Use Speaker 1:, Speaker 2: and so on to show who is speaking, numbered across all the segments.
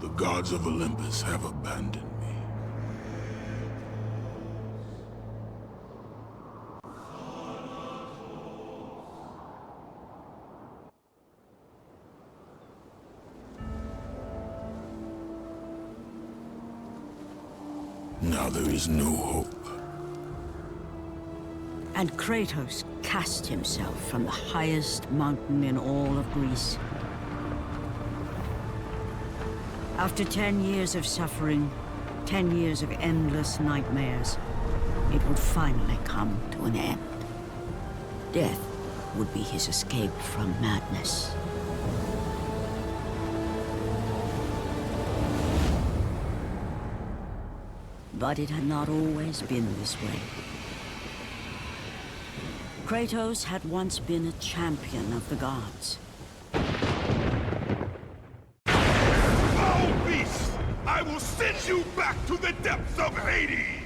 Speaker 1: The gods of Olympus have abandoned me. Now there is no hope.
Speaker 2: And Kratos cast himself from the highest mountain in all of Greece. After 10 years of suffering, 10 years of endless nightmares, it would finally come to an end. Death would be his escape from madness. But it had not always been this way. Kratos had once been a champion of the gods.
Speaker 3: Foul beast! I will send you back to the depths of Hades!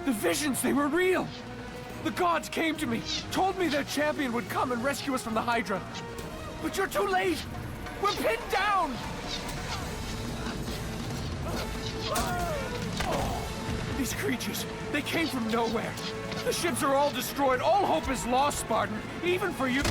Speaker 4: The visions, they were real! The gods came to me, told me their champion would come and rescue us from the Hydra. But you're too late! We're pinned down! These creatures, they came from nowhere. The ships are all destroyed. All hope is lost, Spartan. Even for you.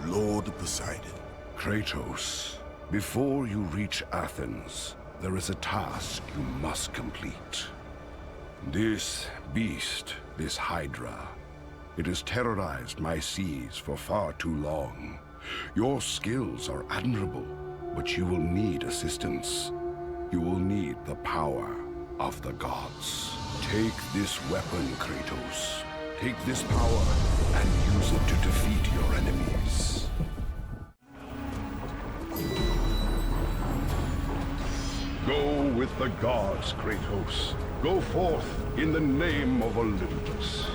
Speaker 1: Lord Poseidon.
Speaker 5: Kratos, before you reach Athens, there is a task you must complete. This beast, this Hydra, it has terrorized my seas for far too long. Your skills are admirable, but you will need assistance. You will need the power of the gods. Take this weapon, Kratos. Take this power and use it to defeat your enemies. Go with the gods, Kratos. Go forth in the name of Olympus.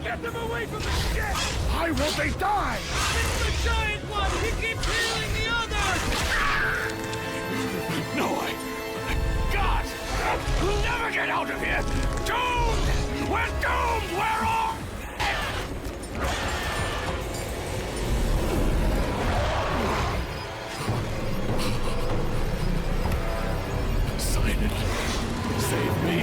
Speaker 4: Get them away from the ship!
Speaker 5: Why won't they die?
Speaker 4: It's the giant one! He keeps healing the others! No way! God! We'll never get out of here! Doomed! We're doomed! We're all...
Speaker 1: Poseidon, save me.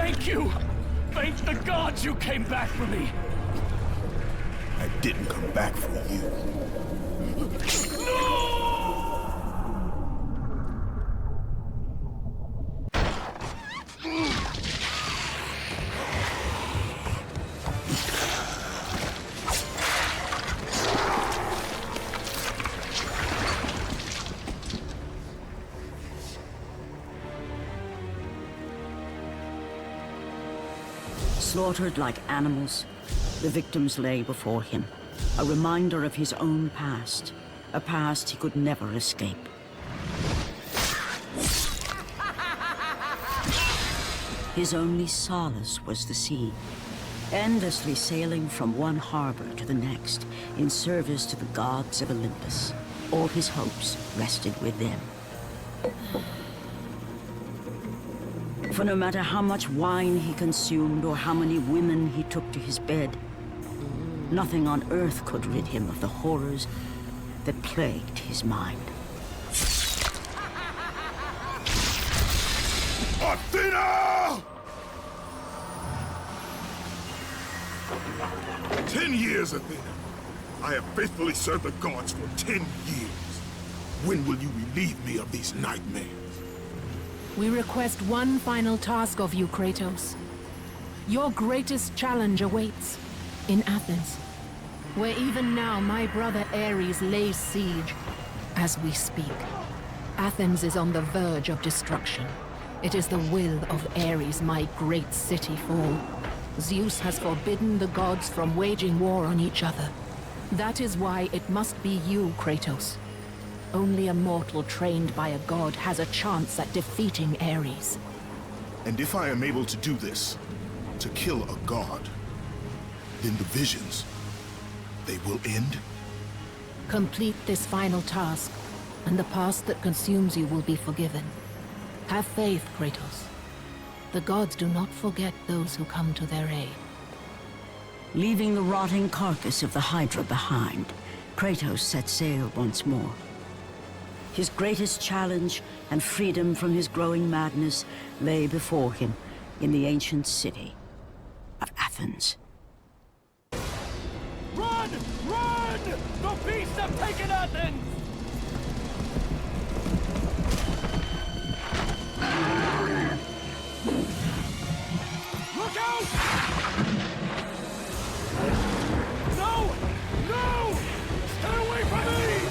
Speaker 1: Thank you! Thank the gods you came back for me!
Speaker 3: I didn't come back for you.
Speaker 2: Slaughtered like animals, the victims lay before him, a reminder of his own past, a past he could never escape. His only solace was the sea, endlessly sailing from one harbor to the next in service to the gods of Olympus. All his hopes rested with them. For no matter how much wine he consumed or how many women he took to his bed, nothing on earth could rid him of the horrors that plagued his mind.
Speaker 3: Athena! 10 years, Athena. I have faithfully served the gods for 10 years. When will you relieve me of these nightmares?
Speaker 6: We request one final task of you, Kratos. Your greatest challenge awaits in Athens, where even now my brother Ares lays siege as we speak. Athens is on the verge of destruction. It is the will of Ares my great city fall. Zeus has forbidden the gods from waging war on each other. That is why it must be you, Kratos. Only a mortal trained by a god has a chance at defeating Ares.
Speaker 3: And if I am able to do this, to kill a god, then the visions, they will end?
Speaker 6: Complete this final task, and the past that consumes you will be forgiven. Have faith, Kratos. The gods do not forget those who come to their aid.
Speaker 2: Leaving the rotting carcass of the Hydra behind, Kratos set sail once more. His greatest challenge and freedom from his growing madness lay before him in the ancient city of Athens.
Speaker 1: Run! Run! The beasts have taken Athens! Look out! No! No! Stay away from me!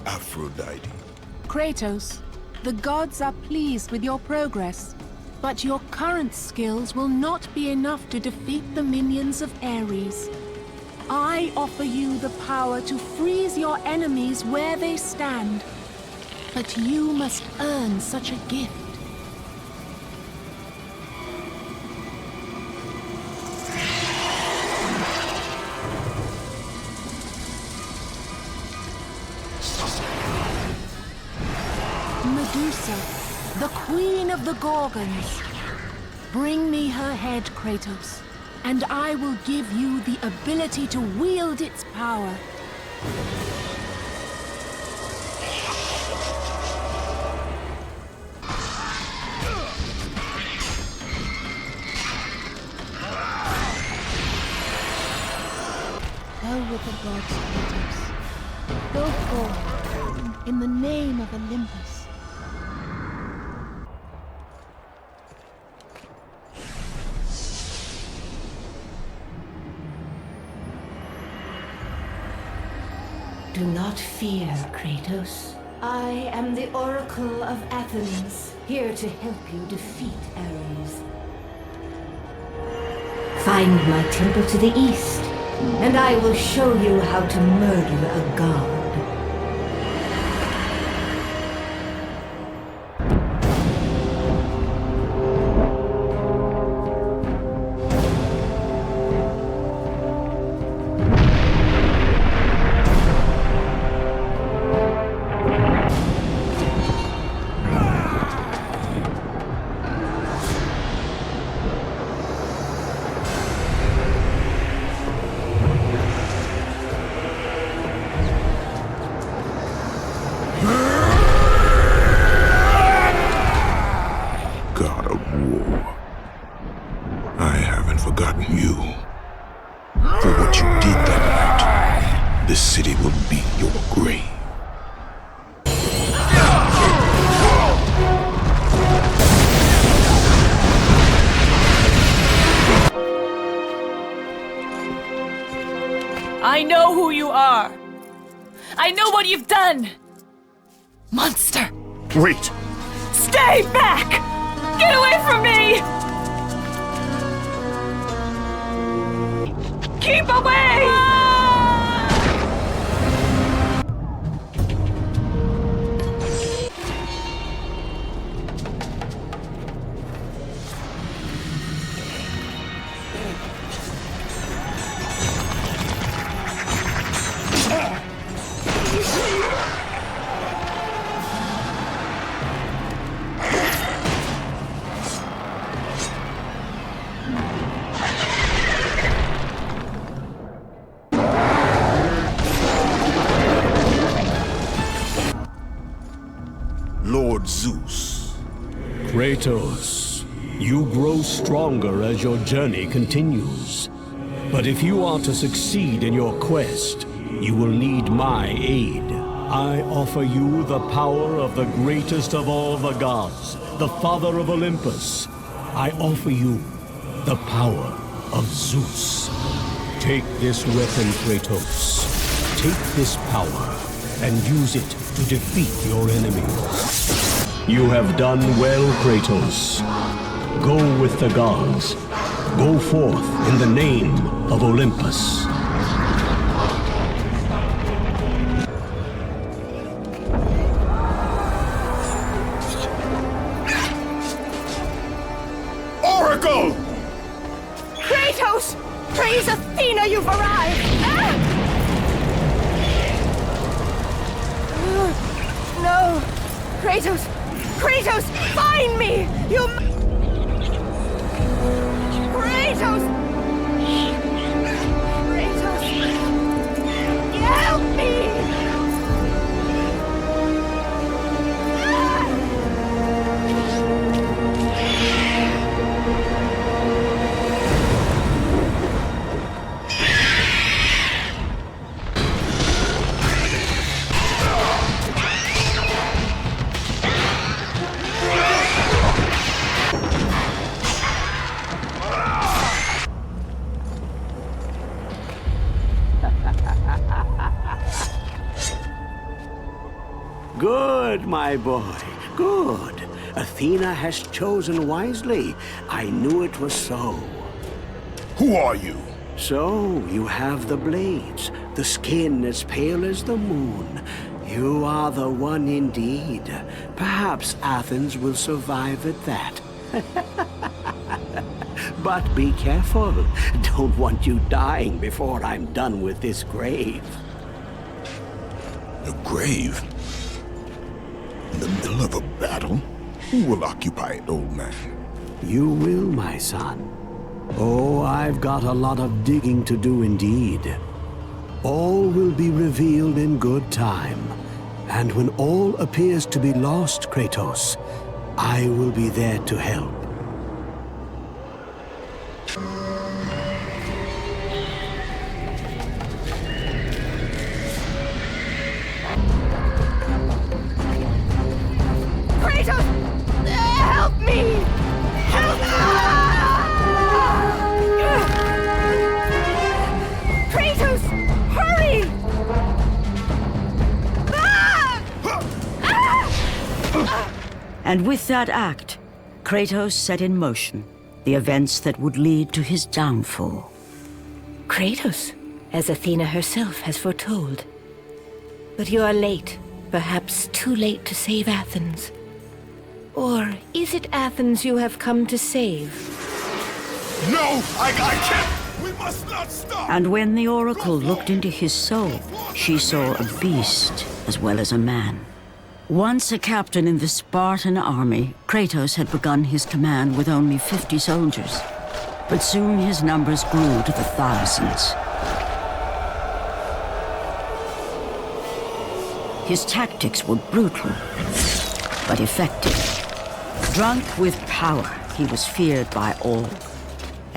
Speaker 3: Aphrodite.
Speaker 6: Kratos, the gods are pleased with your progress, but your current skills will not be enough to defeat the minions of Ares. I offer you the power to freeze your enemies where they stand, but you must earn such a gift. Medusa, the queen of the Gorgons. Bring me her head, Kratos, and I will give you the ability to wield its power. Go with the gods, Kratos. Go forward, in the name of Olympus.
Speaker 7: Do not fear, Kratos. I am the Oracle of Athens, here to help you defeat Ares. Find my temple to the east, and I will show you how to murder a god.
Speaker 3: god of war. I haven't forgotten you. For what you did that night, this city will be your grave.
Speaker 8: I know who you are. I know what you've done. Monster.
Speaker 3: Wait!
Speaker 8: Stay back! Get away from me! Keep away!
Speaker 3: Lord Zeus.
Speaker 1: Kratos, you grow stronger as your journey continues. But if you are to succeed in your quest, you will need my aid. I offer you the power of the greatest of all the gods, the father of Olympus. I offer you the power of Zeus. Take this weapon, Kratos. Take this power and use it to defeat your enemies. You have done well, Kratos. Go with the gods. Go forth in the name of Olympus.
Speaker 3: Oracle!
Speaker 7: Kratos! Praise Athena, you've arrived! No! Kratos! Kratos! Find me! You... Kratos! Kratos! Help me!
Speaker 9: Good, my boy, good. Athena has chosen wisely. I knew it was so.
Speaker 3: Who are you?
Speaker 9: So, you have the blades, the skin as pale as the moon. You are the one indeed. Perhaps Athens will survive at that. But be careful. Don't want you dying before I'm done with this grave.
Speaker 3: A grave? In the middle of a battle? Who will occupy it, old man?
Speaker 9: You will, my son. Oh, I've got a lot of digging to do indeed. All will be revealed in good time. And when all appears to be lost, Kratos, I will be there to help.
Speaker 7: Kratos! Help me! Help me! Kratos! Hurry!
Speaker 2: And with that act, Kratos set in motion the events that would lead to his downfall.
Speaker 7: Kratos, as Athena herself has foretold. But you are late, perhaps too late to save Athens. Or is it Athens you have come to save?
Speaker 3: No! I can't! We must not stop!
Speaker 2: And when the Oracle looked into his soul, she saw a beast as well as a man. Once a captain in the Spartan army, Kratos had begun his command with only 50 soldiers. But soon his numbers grew to the thousands. His tactics were brutal, but effective. Drunk with power, he was feared by all,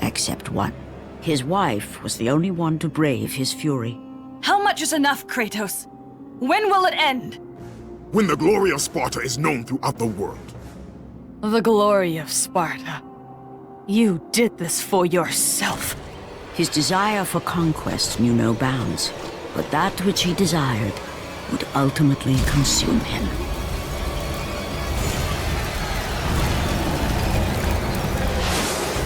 Speaker 2: except one. His wife was the only one to brave his fury.
Speaker 8: How much is enough, Kratos? When will it end?
Speaker 3: When the glory of Sparta is known throughout the world.
Speaker 8: The glory of Sparta. You did this for yourself.
Speaker 2: His desire for conquest knew no bounds, but that which he desired would ultimately consume him.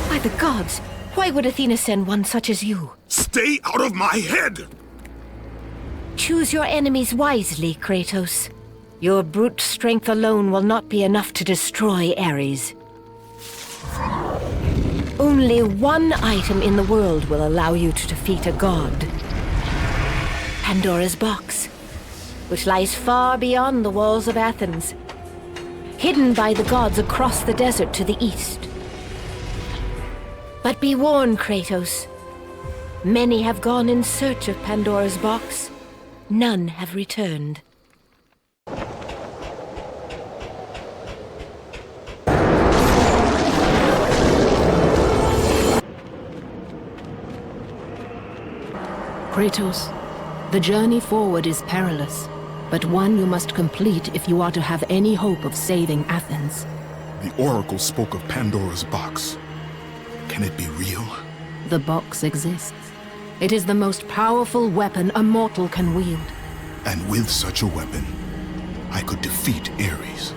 Speaker 7: By the gods, why would Athena send one such as you?
Speaker 3: Stay out of my head!
Speaker 7: Choose your enemies wisely, Kratos. Your brute strength alone will not be enough to destroy Ares. Only one item in the world will allow you to defeat a god. Pandora's box, which lies far beyond the walls of Athens, hidden by the gods across the desert to the east. But be warned, Kratos. Many have gone in search of Pandora's box. None have returned.
Speaker 6: Kratos, the journey forward is perilous, but one you must complete if you are to have any hope of saving Athens.
Speaker 3: The Oracle spoke of Pandora's box. Can it be real?
Speaker 6: The box exists. It is the most powerful weapon a mortal can wield.
Speaker 3: And with such a weapon, I could defeat Ares.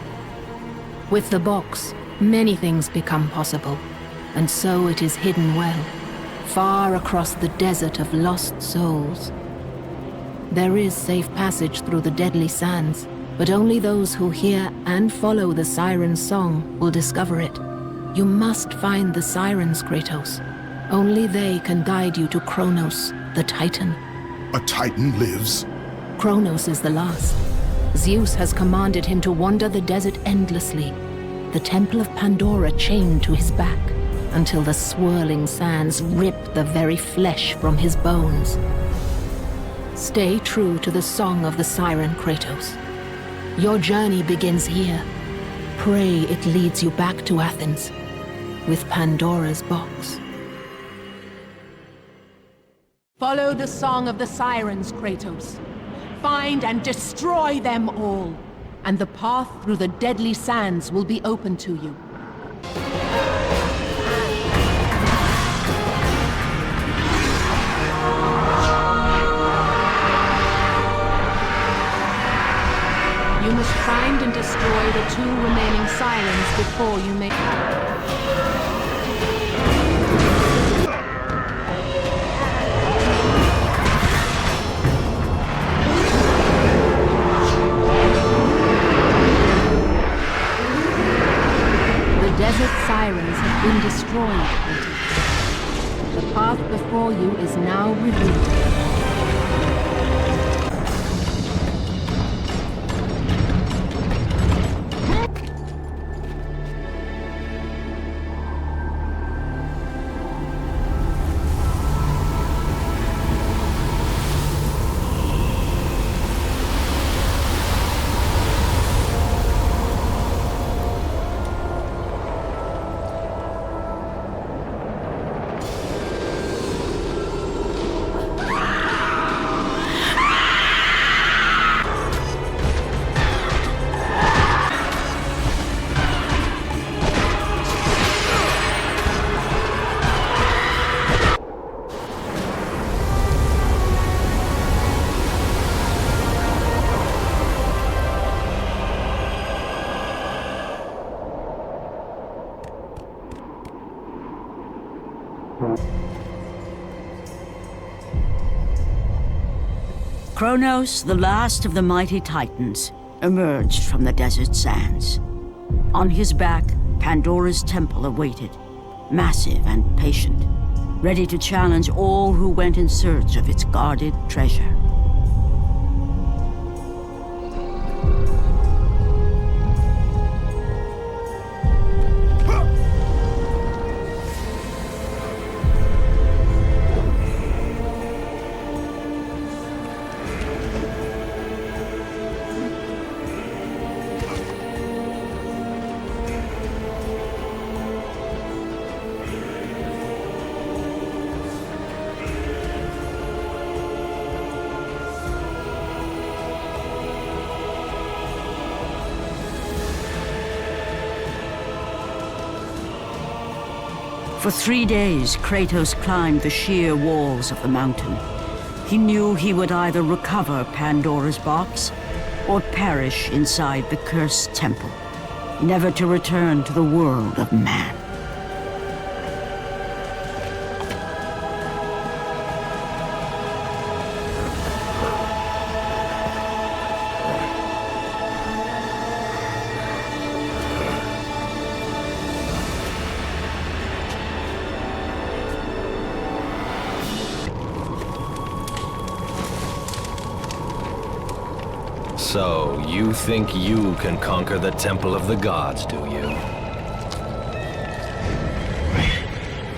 Speaker 6: With the box, many things become possible, and so it is hidden well, far across the desert of lost souls. There is safe passage through the deadly sands, but only those who hear and follow the siren's song will discover it. You must find the sirens, Kratos. Only they can guide you to Kronos, the Titan.
Speaker 3: A Titan lives?
Speaker 6: Kronos is the last. Zeus has commanded him to wander the desert endlessly, the temple of Pandora chained to his back, until the swirling sands rip the very flesh from his bones. Stay true to the song of the siren, Kratos. Your journey begins here. Pray it leads you back to Athens, with Pandora's box. Follow the song of the sirens, Kratos. Find and destroy them all, and the path through the deadly sands will be open to you. You must find and destroy the two remaining sirens before you make The desert sirens have been destroyed, Kratos. The path before you is now revealed.
Speaker 2: Kronos, the last of the mighty Titans, emerged from the desert sands. On his back, Pandora's temple awaited, massive and patient, ready to challenge all who went in search of its guarded treasure. For 3 days, Kratos climbed the sheer walls of the mountain. He knew he would either recover Pandora's box or perish inside the cursed temple, never to return to the world of man.
Speaker 10: So, you think you can conquer the Temple of the Gods, do you?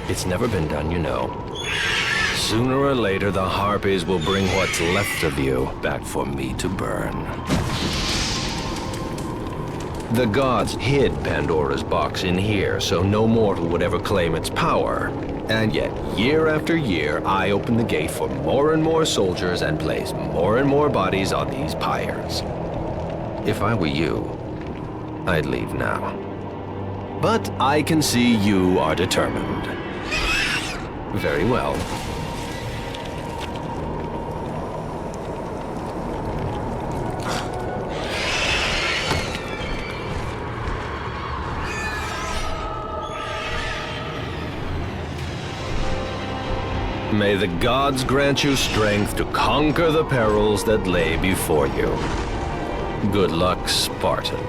Speaker 10: It's never been done, you know. Sooner or later, the Harpies will bring what's left of you back for me to burn. The gods hid Pandora's box in here, so no mortal would ever claim its power. And yet, year after year, I open the gate for more and more soldiers and place more and more bodies on these pyres. If I were you, I'd leave now. But I can see you are determined. Very well. May the gods grant you strength to conquer the perils that lay before you. Good luck, Spartan.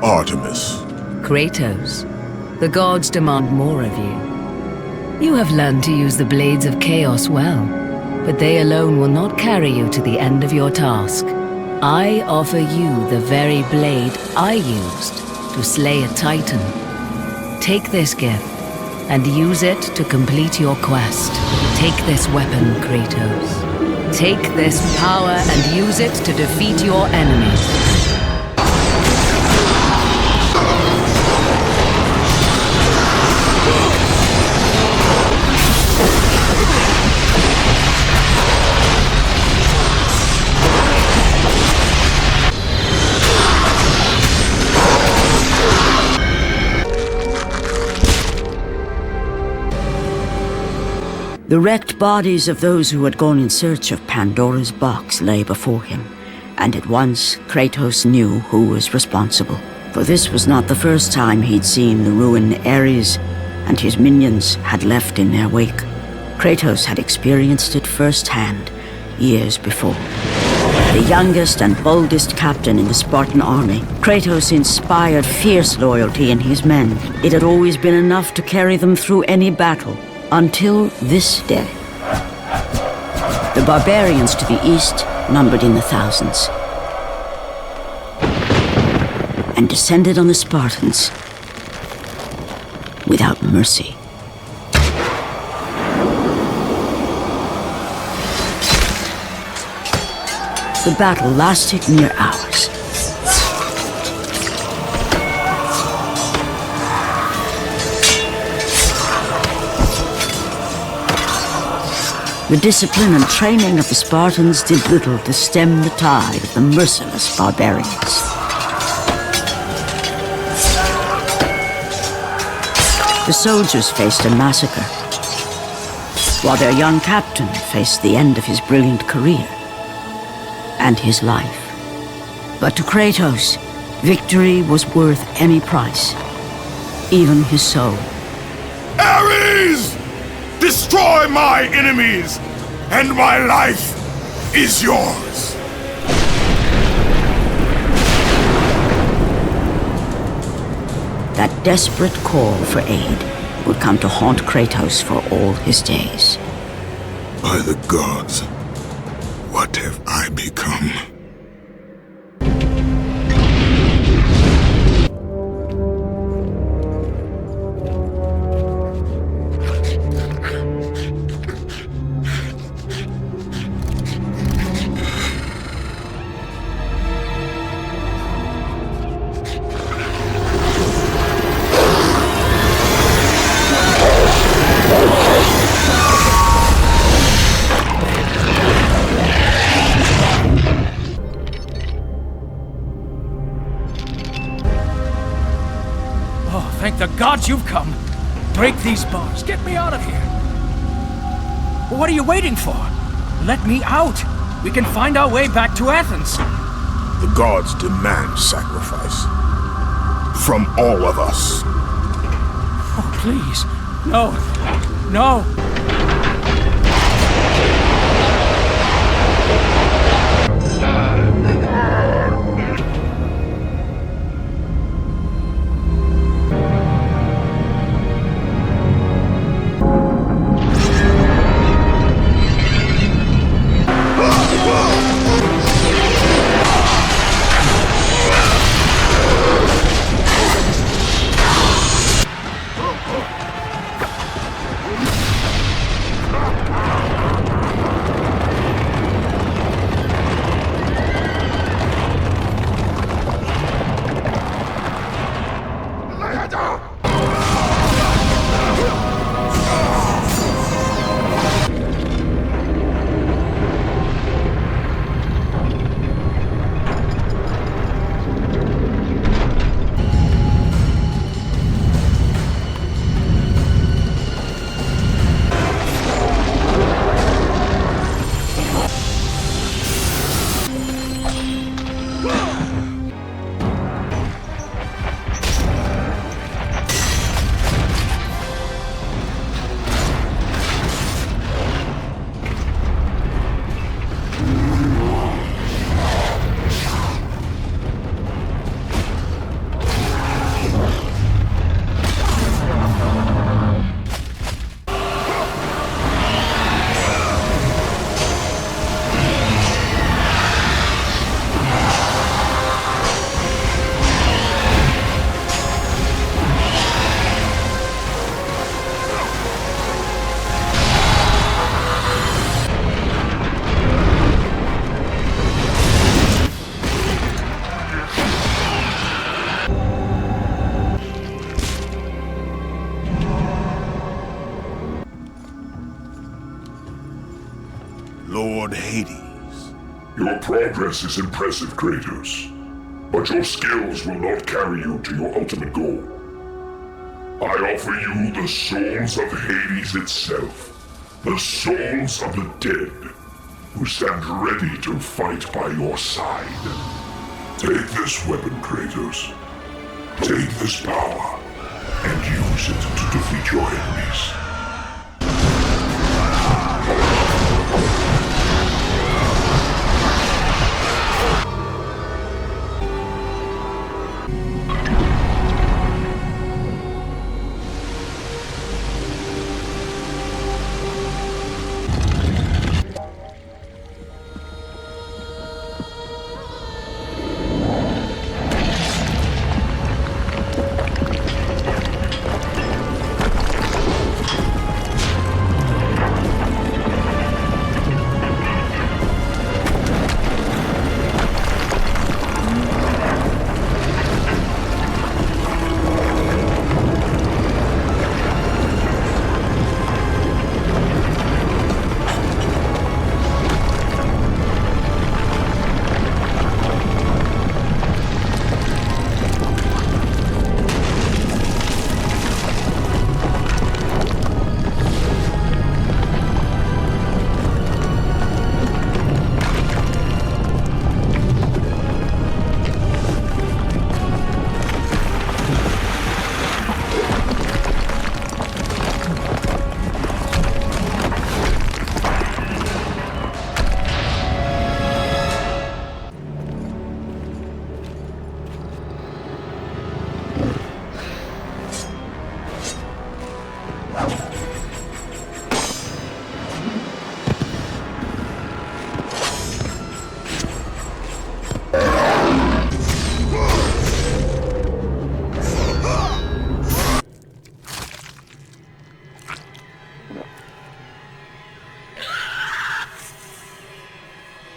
Speaker 3: Artemis.
Speaker 11: Kratos, the gods demand more of you. You have learned to use the blades of chaos well, but they alone will not carry you to the end of your task. I offer you the very blade I used to slay a titan. Take this gift and use it to complete your quest. Take this weapon, Kratos. Take this power and use it to defeat your enemies.
Speaker 2: The wrecked bodies of those who had gone in search of Pandora's box lay before him, and at once Kratos knew who was responsible. For this was not the first time he'd seen the ruin Ares and his minions had left in their wake. Kratos had experienced it firsthand, years before. The youngest and boldest captain in the Spartan army, Kratos inspired fierce loyalty in his men. It had always been enough to carry them through any battle. Until this day. The barbarians to the east numbered in the thousands, and descended on the Spartans without mercy. The battle lasted near hours. The discipline and training of the Spartans did little to stem the tide of the merciless barbarians. The soldiers faced a massacre, while their young captain faced the end of his brilliant career and his life. But to Kratos, victory was worth any price, even his soul.
Speaker 3: Ares! Destroy my enemies, and my life is yours.
Speaker 2: That desperate call for aid would come to haunt Kratos for all his days.
Speaker 3: By the gods, what have I become?
Speaker 4: the gods you've come. Break these bars. Get me out of here. What are you waiting for? Let me out. We can find our way back to Athens.
Speaker 3: The gods demand sacrifice. From all of us.
Speaker 4: Oh, please. No. No.
Speaker 3: Lord Hades.
Speaker 12: Your progress is impressive, Kratos. But your skills will not carry you to your ultimate goal. I offer you the souls of Hades itself. The souls of the dead, who stand ready to fight by your side. Take this weapon, Kratos. Take this power, and use it to defeat your enemies.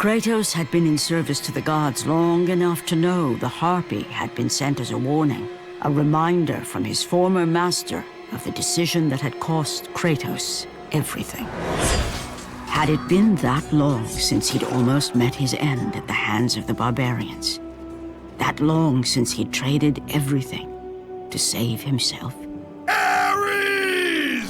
Speaker 2: Kratos had been in service to the gods long enough to know the Harpy had been sent as a warning, a reminder from his former master of the decision that had cost Kratos everything. Had it been that long since he'd almost met his end at the hands of the barbarians? That long since he'd traded everything to save himself.
Speaker 5: Ares!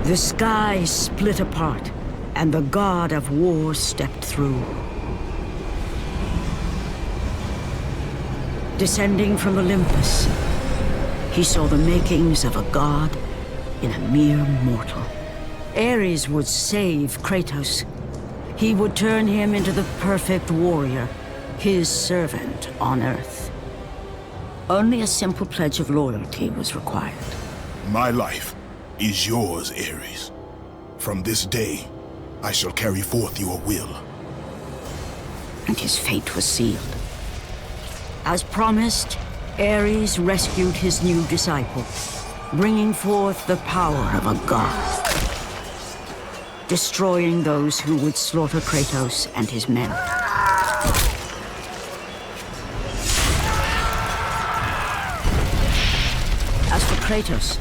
Speaker 2: The sky split apart, and the god of war stepped through. Descending from Olympus, he saw the makings of a god in a mere mortal. Ares would save Kratos. He would turn him into the perfect warrior, his servant on Earth. Only a simple pledge of loyalty was required.
Speaker 3: My life is yours, Ares. From this day, I shall carry forth your will.
Speaker 2: And his fate was sealed. As promised, Ares rescued his new disciple, bringing forth the power of a god, destroying those who would slaughter Kratos and his men. As for Kratos,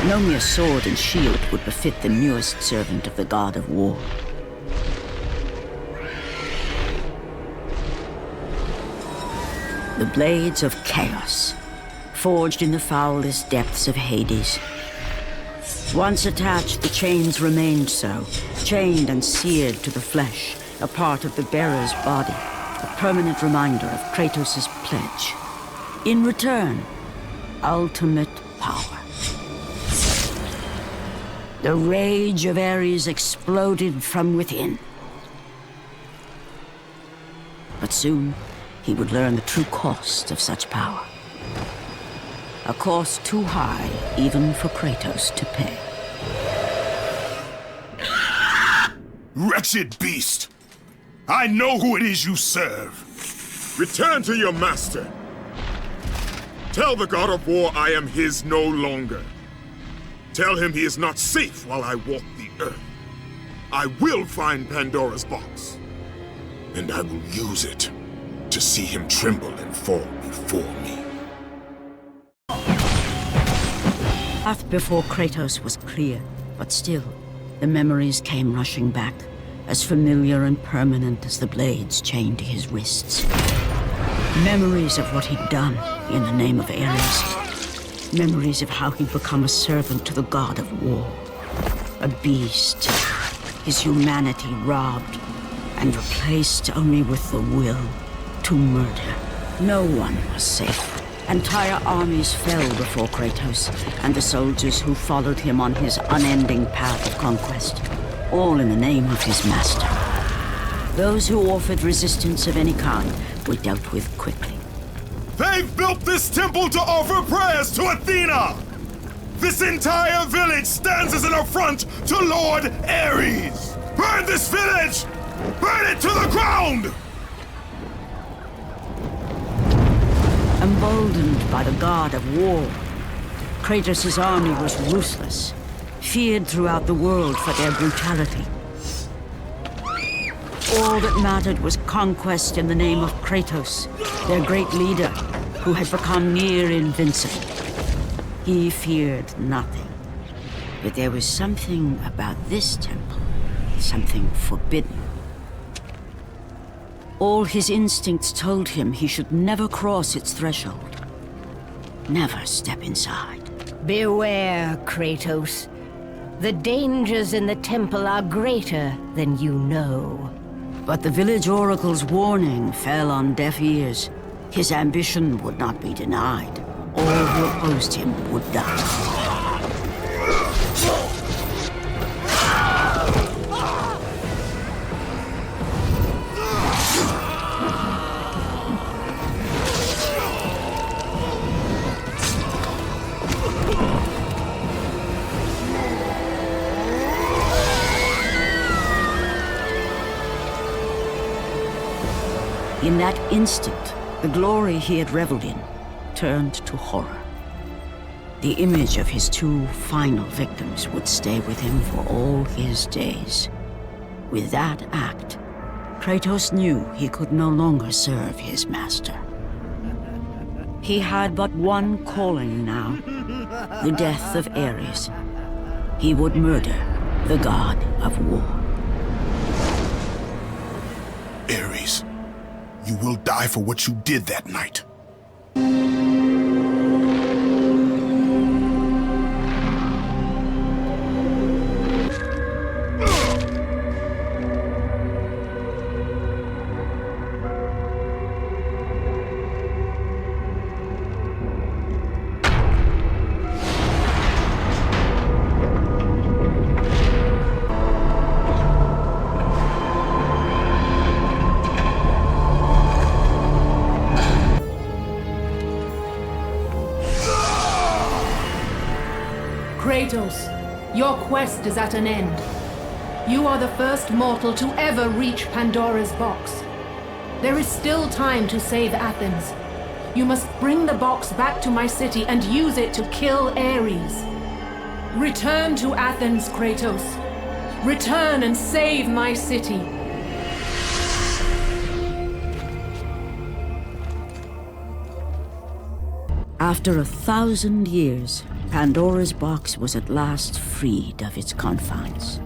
Speaker 2: no mere sword and shield would befit the newest servant of the god of war. The blades of chaos, forged in the foulest depths of Hades. Once attached, the chains remained so, chained and seared to the flesh, a part of the bearer's body, a permanent reminder of Kratos' pledge. In return, ultimate power. The rage of Ares exploded from within. But soon, he would learn the true cost of such power. A cost too high even for Kratos to pay.
Speaker 3: Wretched beast! I know who it is you serve!
Speaker 13: Return to your master! Tell the god of war I am his no longer. Tell him he is not safe while I walk the earth. I will find Pandora's box.
Speaker 3: And I will use it to see him tremble and fall before me.
Speaker 2: The path before Kratos was clear, but still, the memories came rushing back, as familiar and permanent as the blades chained to his wrists. Memories of what he'd done in the name of Ares. Memories of how he'd become a servant to the god of war. A beast, his humanity robbed, and replaced only with the will to murder. No one was safe. Entire armies fell before Kratos and the soldiers who followed him on his unending path of conquest, all in the name of his master. Those who offered resistance of any kind were dealt with quickly.
Speaker 13: They've built this temple to offer prayers to Athena! This entire village stands as an affront to Lord Ares! Burn this village! Burn it to the ground!
Speaker 2: Emboldened by the god of war, Kratos' army was ruthless, feared throughout the world for their brutality. All that mattered was conquest in the name of Kratos, their great leader, who had become near invincible. He feared nothing. But there was something about this temple, something forbidden. All his instincts told him he should never cross its threshold. Never step inside.
Speaker 7: Beware, Kratos. The dangers in the temple are greater than you know.
Speaker 2: But the village oracle's warning fell on deaf ears. His ambition would not be denied. All who opposed him would die. In that instant, the glory he had reveled in turned to horror. The image of his two final victims would stay with him for all his days. With that act, Kratos knew he could no longer serve his master. He had but one calling now, the death of Ares. He would murder the god of war.
Speaker 3: Ares, you will die for what you did that night.
Speaker 6: Kratos, your quest is at an end. You are the first mortal to ever reach Pandora's box. There is still time to save Athens. You must bring the box back to my city and use it to kill Ares. Return to Athens, Kratos. Return and save my city.
Speaker 2: After 1,000 years, Pandora's box was at last freed of its confines.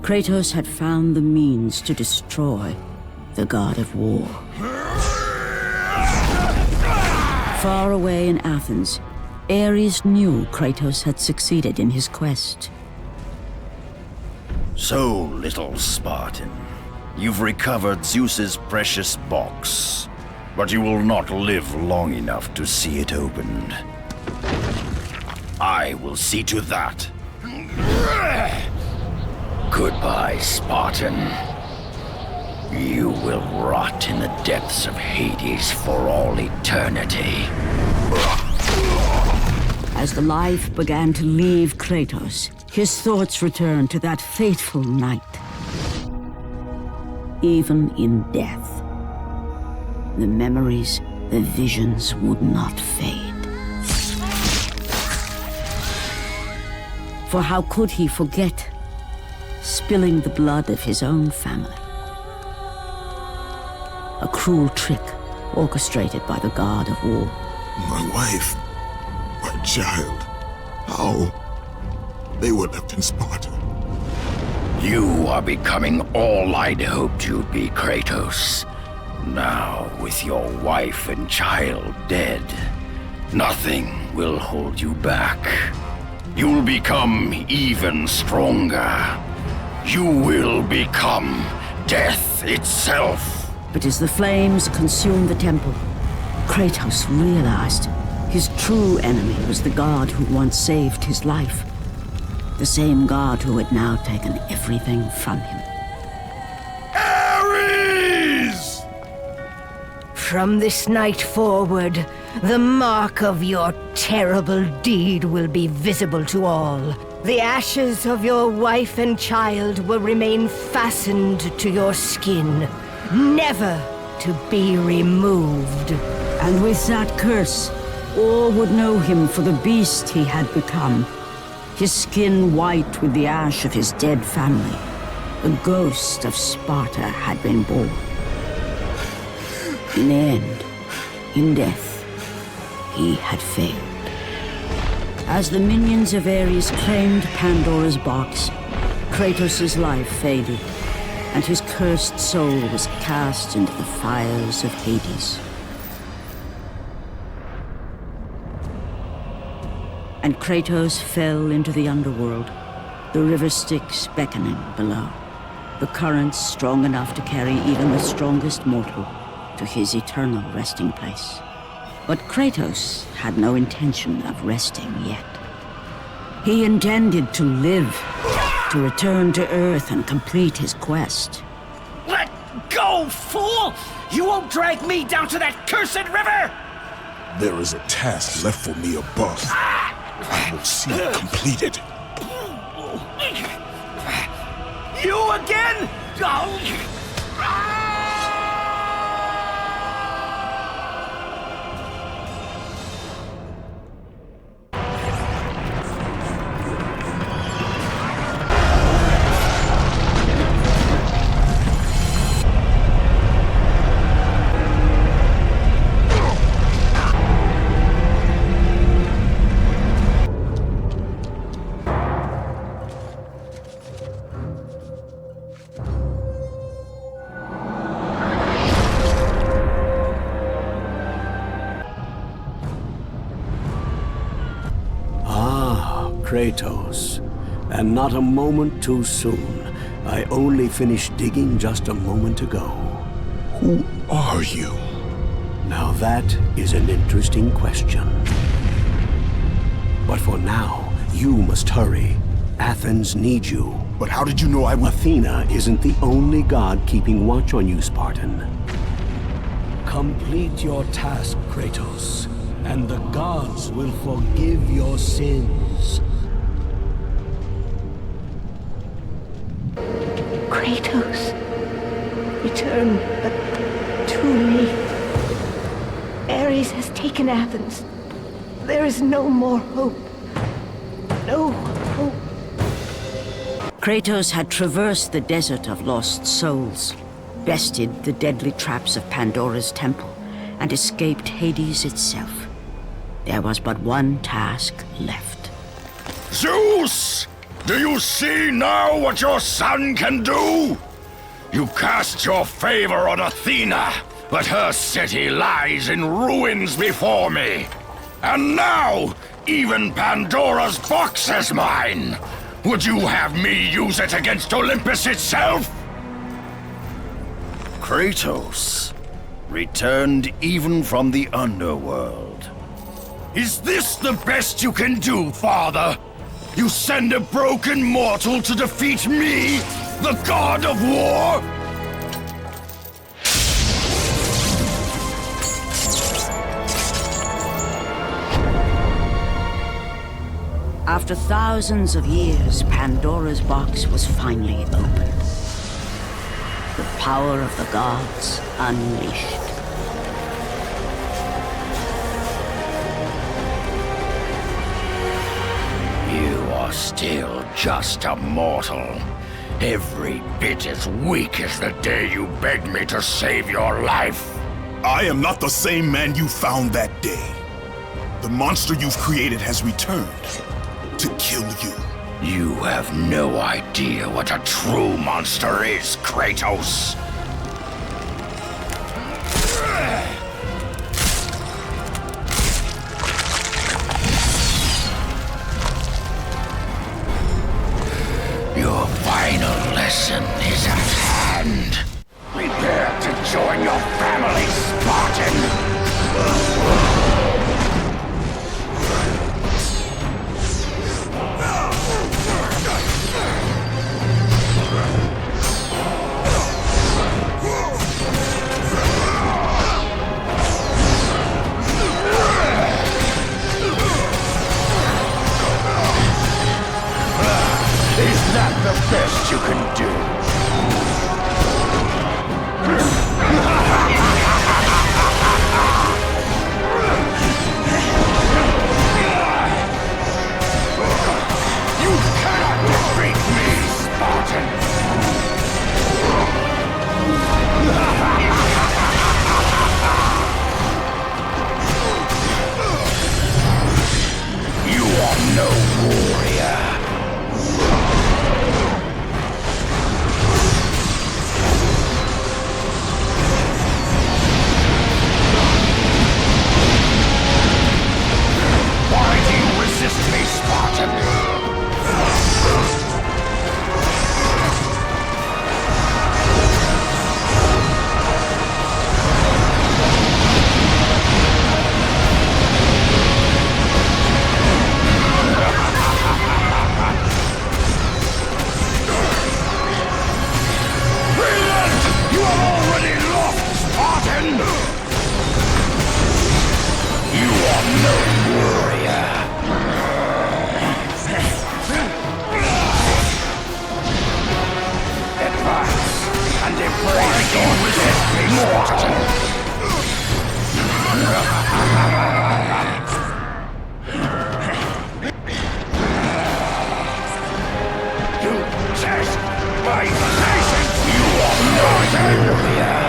Speaker 2: Kratos had found the means to destroy the god of war. Far away in Athens, Ares knew Kratos had succeeded in his quest.
Speaker 14: So, little Spartan, you've recovered Zeus's precious box, but you will not live long enough to see it opened. I will see to that. Goodbye, Spartan. You will rot in the depths of Hades for all eternity.
Speaker 2: As the life began to leave Kratos, his thoughts returned to that fateful night. Even in death, the memories, the visions would not fade. For how could he forget spilling the blood of his own family? A cruel trick orchestrated by the god of war.
Speaker 3: My wife, my child, how? They were left in Sparta.
Speaker 14: You are becoming all I'd hoped you'd be, Kratos. Now, with your wife and child dead, nothing will hold you back. You'll become even stronger. You will become death itself.
Speaker 2: But as the flames consumed the temple, Kratos realized his true enemy was the god who once saved his life. The same god who had now taken everything from him.
Speaker 14: Ares!
Speaker 7: From this night forward, the mark of your terrible deed will be visible to all. The ashes of your wife and child will remain fastened to your skin, never to be removed.
Speaker 2: And with that curse, all would know him for the beast he had become. His skin white with the ash of his dead family. The ghost of Sparta had been born. In the end, in death, he had failed. As the minions of Ares claimed Pandora's box, Kratos' life faded, and his cursed soul was cast into the fires of Hades. And Kratos fell into the underworld, the river Styx beckoning below, the currents strong enough to carry even the strongest mortal to his eternal resting place. But Kratos had no intention of resting yet. He intended to live, to return to Earth and complete his quest.
Speaker 4: Let go, fool! You won't drag me down to that cursed river!
Speaker 3: There is a task left for me above. I will see it completed.
Speaker 4: You again?
Speaker 9: Kratos, and not a moment too soon. I only finished digging just a moment ago.
Speaker 3: Who are you?
Speaker 9: Now that is an interesting question. But for now, you must hurry. Athens needs you.
Speaker 3: But how did you know I would...
Speaker 9: Athena isn't the only god keeping watch on you, Spartan. Complete your task, Kratos, and the gods will forgive your sins.
Speaker 7: Kratos, return, but too late. Ares has taken Athens. There is no more hope. No hope.
Speaker 2: Kratos had traversed the desert of lost souls, bested the deadly traps of Pandora's temple, and escaped Hades itself. There was but one task left.
Speaker 14: Zeus! Do you see now what your son can do? You cast your favor on Athena, but her city lies in ruins before me. And now, even Pandora's box is mine. Would you have me use it against Olympus itself? Kratos, returned even from the underworld. Is this the best you can do, father? You send a broken mortal to defeat me, the god of war?
Speaker 2: After thousands of years, Pandora's box was finally opened. The power of the gods unleashed.
Speaker 14: You are still just a mortal. Every bit as weak as the day you begged me to save your life.
Speaker 3: I am not the same man you found that day. The monster you've created has returned to kill you.
Speaker 14: You have no idea what a true monster is, Kratos. Your final lesson is at hand. Prepare to join your family, Spartan! Is that the best you can do? You cannot defeat me, Spartan! You are no warrior. Why do you resist me, Spartan? Brilliant! You are already lost, Spartan! You are no warrior. Advance and embrace your destiny, Spartan. You test my patience. You are not a warrior.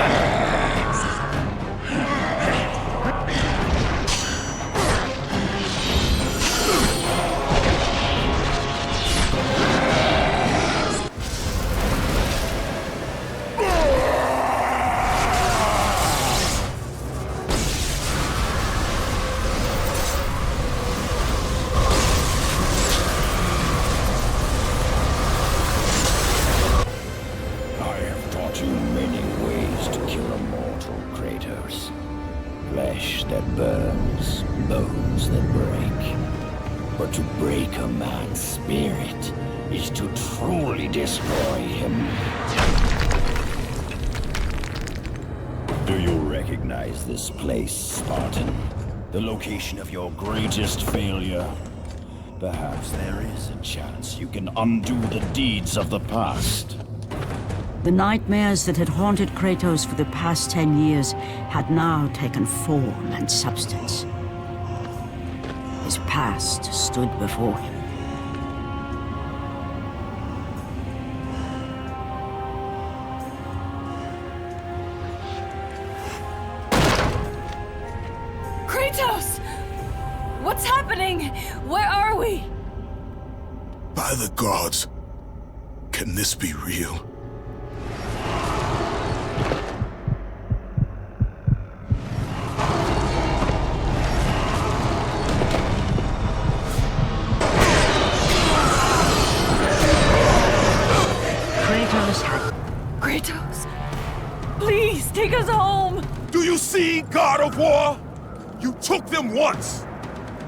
Speaker 14: that burns, bones that break. But to break a man's spirit is to truly destroy him. Do you recognize this place, Spartan? The location of your greatest failure? Perhaps there is a chance you can undo the deeds of the past.
Speaker 2: The nightmares that had haunted Kratos for the past 10 years had now taken form and substance. His past stood before him.
Speaker 8: Kratos! What's happening? Where are we?
Speaker 3: By the gods, can this be real?
Speaker 8: Kratos, please take us home.
Speaker 13: Do you see, God of War? You took them once,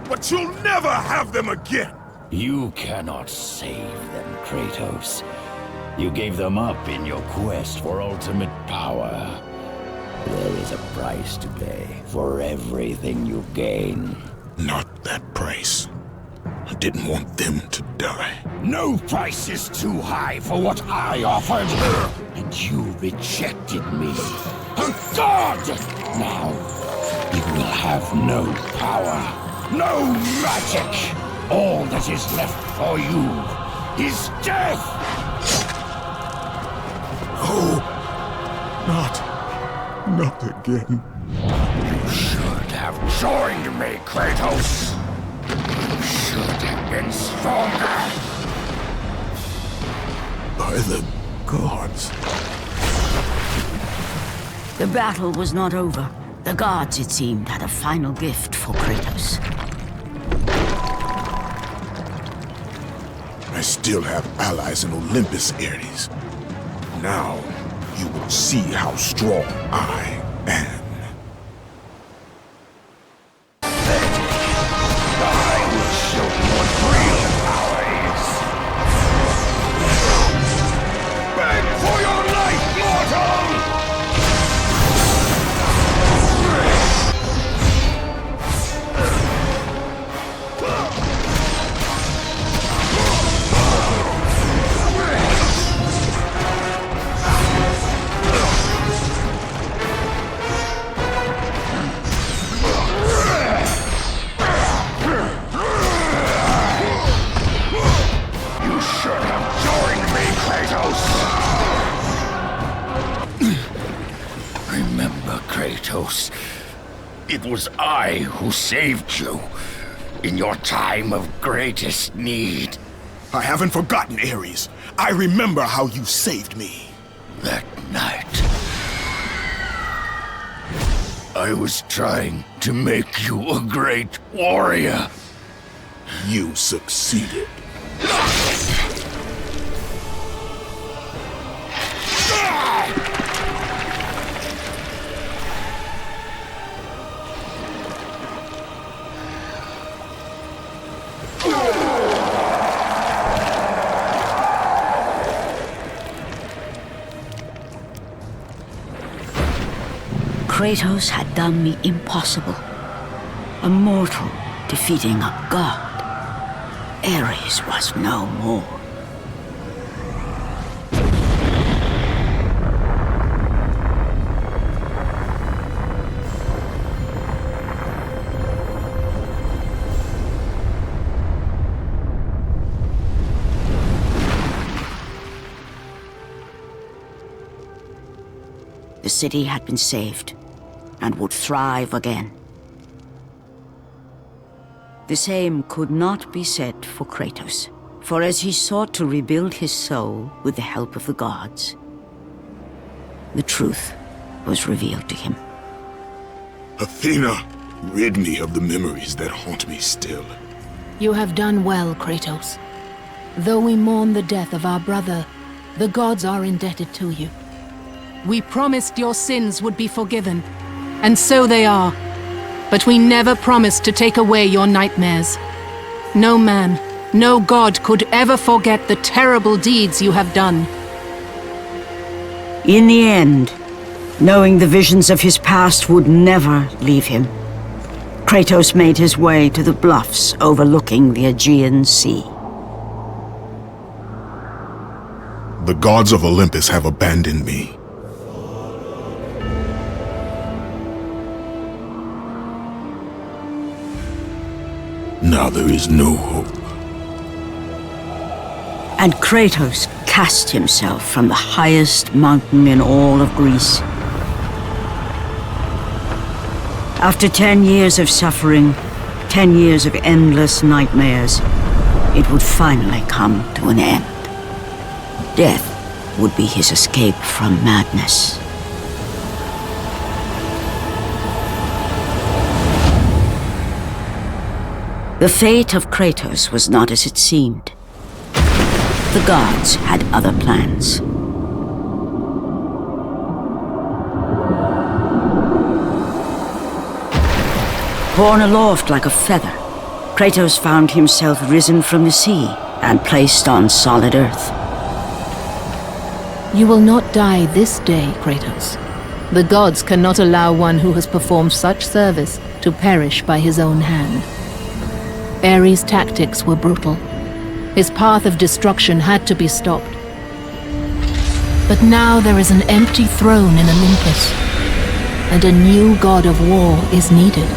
Speaker 13: but you'll never have them again.
Speaker 14: You cannot save them, Kratos. You gave them up in your quest for ultimate power. There is a price to pay for everything you gain.
Speaker 3: Not that price. I didn't want them to die.
Speaker 14: No price is too high for what I offered. And you rejected me. A god! Now, you will have no power, no magic. All that is left for you is death!
Speaker 3: Oh, not again.
Speaker 14: You should have joined me, Kratos. You should have been stronger.
Speaker 3: By the gods.
Speaker 2: The battle was not over. The gods, it seemed, had a final gift for Kratos.
Speaker 3: I still have allies in Olympus, Ares. Now, you will see how strong I am.
Speaker 14: Remember, Kratos, it was I who saved you in your time of greatest need.
Speaker 3: I haven't forgotten, Ares. I remember how you saved me.
Speaker 14: That night, I was trying to make you a great warrior.
Speaker 3: You succeeded.
Speaker 2: Kratos had done the impossible. A mortal defeating a god. Ares was no more. The city had been saved and would thrive again. The same could not be said for Kratos, for as he sought to rebuild his soul with the help of the gods, the truth was revealed to him.
Speaker 3: Athena, rid me of the memories that haunt me still.
Speaker 6: You have done well, Kratos. Though we mourn the death of our brother, the gods are indebted to you. We promised your sins would be forgiven, and so they are. but we never promised to take away your nightmares. No man, no god could ever forget the terrible deeds you have done.
Speaker 2: In the end, knowing the visions of his past would never leave him, Kratos made his way to the bluffs overlooking the Aegean Sea.
Speaker 3: The gods of Olympus have abandoned me. Now there is no hope.
Speaker 2: And Kratos cast himself from the highest mountain in all of Greece. After 10 years of suffering, 10 years of endless nightmares, it would finally come to an end. Death would be his escape from madness. The fate of Kratos was not as it seemed. The gods had other plans. Borne aloft like a feather, Kratos found himself risen from the sea and placed on solid earth.
Speaker 6: You will not die this day, Kratos. The gods cannot allow one who has performed such service to perish by his own hand. Ares' tactics were brutal. His path of destruction had to be stopped. But now there is an empty throne in Olympus, and a new god of war is needed.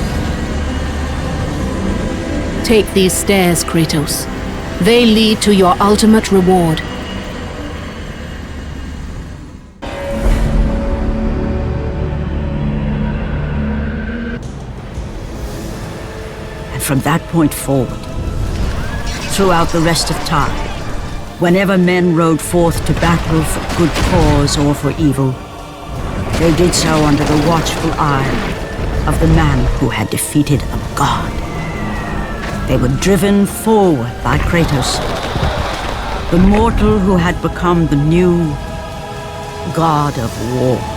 Speaker 6: Take these stairs, Kratos. They lead to your ultimate reward.
Speaker 2: And from that point forward, throughout the rest of time, whenever men rode forth to battle for good cause or for evil, they did so under the watchful eye of the man who had defeated a god. They were driven forward by Kratos, the mortal who had become the new god of war.